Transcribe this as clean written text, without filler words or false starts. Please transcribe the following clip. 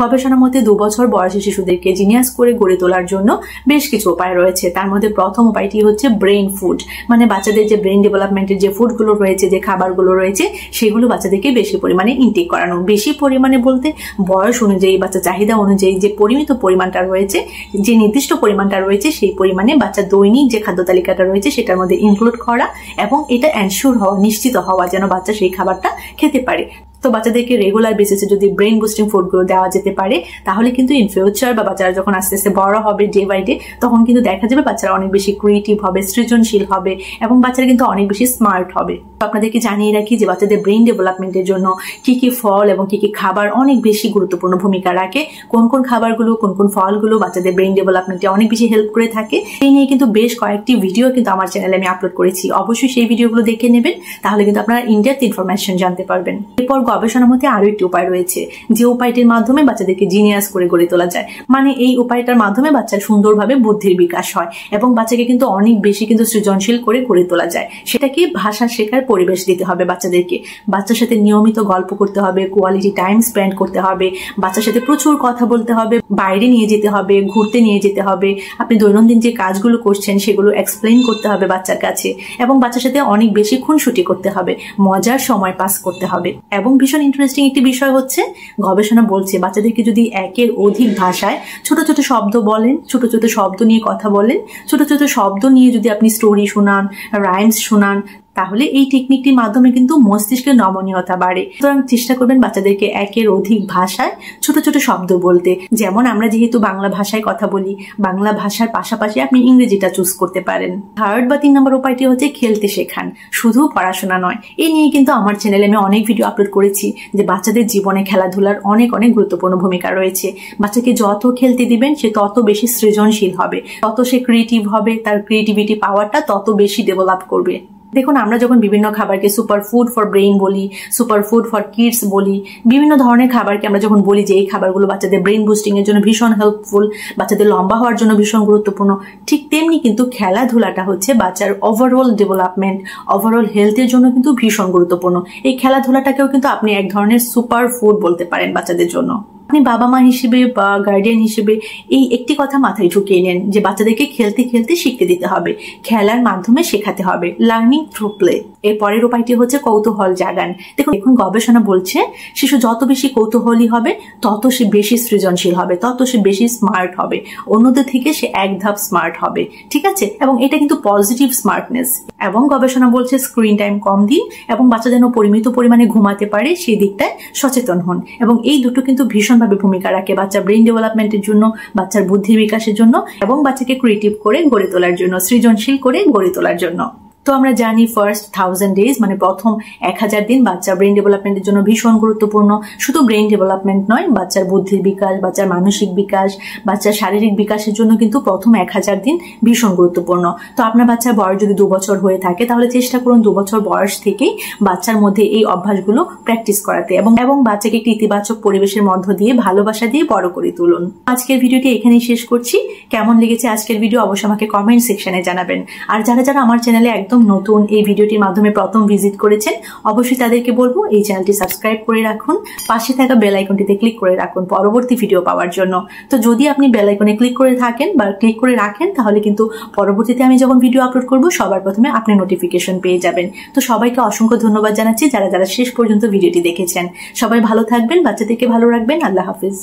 গবেষণা মতে 2 বছর বয়সী শিশুদেরকে জিনিয়াস করে গড়ে তোলার জন্য বেশ কিছু উপায় রয়েছে। তার মধ্যে প্রথম উপায়টি হচ্ছে ব্রেইন ফুড, মানে বাচ্চাদের যে ব্রেইন ডেভেলপমেন্টের যে ফুডগুলো রয়েছে, যে খাবারগুলো রয়েছে, সেগুলো বাচ্চাদেরকে বেশি পরিমাণে ইনটেক করানো। বেশি পরিমাণে বলতে বয়স অনুযায়ী, বাচ্চা চাহিদা অনুযায়ী যে পরিমিত পরিমাণটা রয়েছে, যে নির্দিষ্ট পরিমাণটা রয়েছে, সেই পরিমাণে বাচ্চার দৈনিক যে খাদ্য তালিকাটা রয়েছে সেটার মধ্যে ইনক্লুড করা এবং এটা এনশিওর হওয়া, নিশ্চিত হওয়া যেন বাচ্চা সেই খাবারটা খেতে পারে। তো বাচ্চাদেরকে রেগুলার বেসিসে যদি ব্রেইন বুস্টিং ফুডগুলো দেওয়া যেতে পারে তাহলে কিন্তু ইন ফিউচার বা বাচ্চারা যখন আস্তে আস্তে বড় হবে ডে বাই ডে, তখন কিন্তু দেখা যাবে বাচ্চারা অনেক বেশি ক্রিয়েটিভ হবে, সৃজনশীল হবে এবং বাচ্চারা কিন্তু অনেক বেশি স্মার্ট হবে। তো আপনাদেরকে জানিয়ে রাখি যে বাচ্চাদের ব্রেইন ডেভেলপমেন্টের জন্য কি কি ফল এবং কি কি খাবার অনেক বেশি গুরুত্বপূর্ণ ভূমিকা রাখে, কোন কোন খাবারগুলো, কোন কোন ফলগুলো বাচ্চাদের ব্রেইন ডেভেলপমেন্টে অনেক বেশি হেল্প করে থাকে, এই নিয়ে কিন্তু বেশ কয়েকটি ভিডিও কিন্তু আমার চ্যানেলে আমি আপলোড করেছি। অবশ্যই সেই ভিডিওগুলো দেখে নেবেন, তাহলে কিন্তু আপনারা ইনডেপথ ইনফরমেশন জানতে পারবেন। এরপর গবেষণার মধ্যে আরো একটি উপায় রয়েছে, যে উপায়টির মাধ্যমে বাচ্চাদেরকে জিনিয়াস করে গড়ে তোলা যায়। মানে এই উপায়টার মাধ্যমে বাচ্চার সুন্দরভাবে বুদ্ধির বিকাশ হয় এবং বাচ্চাকে কিন্তু অনেক বেশি কিন্তু সৃজনশীল করে গড়ে তোলা যায়। সেটা কি, ভাষা শেখার পরিবেশ দিতে হবে বাচ্চাদেরকে। বাচ্চার সাথে নিয়মিত গল্প করতে হবে, কোয়ালিটি টাইম স্পেন্ড করতে হবে, বাচ্চার সাথে প্রচুর কথা বলতে হবে, বাইরে নিয়ে যেতে হবে, ঘুরতে নিয়ে যেতে হবে, আপনি দৈনন্দিন যে কাজগুলো করছেন সেগুলো এক্সপ্লেইন করতে হবে বাচ্চার কাছে এবং বাচ্চার সাথে অনেক বেশি খুনসুটি করতে হবে, মজার সময় পাস করতে হবে। এবং ভীষণ ইন্টারেস্টিং একটি বিষয় হচ্ছে, গবেষণা বলছে বাচ্চাদেরকে যদি একের অধিক ভাষায় ছোট ছোট শব্দ বলেন, ছোট ছোট শব্দ নিয়ে কথা বলেন, ছোট ছোট শব্দ নিয়ে যদি আপনি স্টোরি শোনান, রাইমস শোনান, তাহলে এই টেকনিকটির মাধ্যমে কিন্তু মস্তিষ্কের নমনীয়তা বাড়ে। সুতরাং চেষ্টা করবেন বাচ্চাদেরকে একের অধিক ভাষায় ছোট ছোট শব্দ বলতে। যেমন আমরা যেহেতু বাংলা ভাষায় কথা বলি, বাংলা ভাষার পাশাপাশি আপনি ইংরেজিটা চুজ করতে পারেন। 3rd বা 3 নম্বর উপায়টি হচ্ছে খেলতে শেখান, শুধু পড়াশোনা নয়। এই নিয়ে কিন্তু আমার চ্যানেলে আমি অনেক ভিডিও আপলোড করেছি যে বাচ্চাদের জীবনে খেলাধুলার অনেক অনেক গুরুত্বপূর্ণ ভূমিকা রয়েছে। বাচ্চাকে যত খেলতে দিবেন সে তত বেশি সৃজনশীল হবে, তত সে ক্রিয়েটিভ হবে, তার ক্রিয়েটিভিটি পাওয়ারটা তত বেশি ডেভেলপ করবে। দেখুন, আমরা যখন বিভিন্ন খাবারকে সুপার ফুড ফর ব্রেইন বলি, সুপার ফুড ফর কিডস বলি, বিভিন্ন ধরনের খাবারকে আমরা যখন বলি যে এই খাবারগুলো বাচ্চাদের ব্রেইন বুস্টিং এর জন্য ভীষণ হেল্পফুল, বাচ্চাদের লম্বা হওয়ার জন্য ভীষণ গুরুত্বপূর্ণ, ঠিক তেমনি কিন্তু খেলাধুলাটা হচ্ছে বাচ্চার ওভারঅল ডেভেলপমেন্ট, ওভারঅল হেলথের জন্য কিন্তু ভীষণ গুরুত্বপূর্ণ। এই খেলাধুলাটাকেও কিন্তু আপনি এক ধরনের সুপার ফুড বলতে পারেন বাচ্চাদের জন্য। আপনি বাবা মা হিসেবে বা গার্ডিয়ান হিসেবে এই একটি কথা মাথায় ঢুকিয়ে নেন যে বাচ্চাদেরকে খেলতে খেলতে শিখতে দিতে হবে, খেলার মাধ্যমে শেখাতে হবে, লার্নিং থ্রু প্লে। এর পরের উপায়টি হচ্ছে কৌতূহল জাগান। দেখুন, এখন গবেষণা বলছে শিশু যত বেশি কৌতূহলী হবে তত সে বেশি সৃজনশীল হবে, তত সে বেশি স্মার্ট হবে, অন্যদের থেকে সে এক ধাপ স্মার্ট হবে। ঠিক আছে, এবং এটা কিন্তু পজিটিভ স্মার্টনেস। এবং গবেষণা বলছে স্ক্রিন টাইম কম দিন এবং বাচ্চা যেন পরিমিত পরিমাণে ঘুমাতে পারে সেই দিকটায় সচেতন হন। এবং এই দুটো কিন্তু ভীষণভাবে ভূমিকা রাখে বাচ্চার ব্রেইন ডেভেলপমেন্টের জন্য, বাচ্চার বুদ্ধি বিকাশের জন্য এবং বাচ্চাকে ক্রিয়েটিভ করে গড়ে তোলার জন্য, সৃজনশীল করে গড়ে তোলার জন্য। তো আমরা জানি ফার্স্ট 1000 ডেজ মানে প্রথম 1000 দিন বাচ্চার ব্রেইন ডেভেলপমেন্টের জন্য ভীষণ গুরুত্বপূর্ণ। শুধু ব্রেইন ডেভেলপমেন্ট নয়, বাচ্চার বুদ্ধির বিকাশ, বাচ্চার মানসিক বিকাশ, বাচ্চার শারীরিক বিকাশের জন্য কিন্তু প্রথম 1000 দিন ভীষণ গুরুত্বপূর্ণ। তো আপনার বাচ্চার বয়স যদি 2 বছর হয়ে থাকে তাহলে চেষ্টা করুন 2 বছর বয়স থেকেই বাচ্চার মধ্যে এই অভ্যাসগুলো প্র্যাকটিস করাতে এবং বাচ্চাকে একটি ইতিবাচক পরিবেশের মধ্য দিয়ে ভালোবাসা দিয়ে বড় করে তুলুন। আজকের ভিডিওটি এখানেই শেষ করছি। কেমন লেগেছে আজকের ভিডিও অবশ্যই আমাকে কমেন্ট সেকশনে জানাবেন। আর যারা যারা আমার চ্যানেলে একদম নতুন, এই ভিডিওটির মাধ্যমে প্রথম ভিজিট করেছেন, অবশ্যই তাদেরকে বলবো এই চ্যানেলটি সাবস্ক্রাইব করে রাখুন, পাশে থাকা বেল আইকনটিতে ক্লিক করে রাখুন পরবর্তী ভিডিও পাওয়ার জন্য। তো যদি আপনি বেল আইকনে ক্লিক করে থাকেন বা ক্লিক করে রাখেন তাহলে কিন্তু পরবর্তীতে আমি যখন ভিডিও আপলোড করব সবার প্রথমে আপনি নোটিফিকেশন পেয়ে যাবেন। তো সবাইকে অসংখ্য ধন্যবাদ জানাচ্ছি যারা যারা শেষ পর্যন্ত ভিডিওটি দেখেছেন। সবাই ভালো থাকবেন, বাচ্চাদেরকে ভালো রাখবেন। আল্লাহ হাফিজ।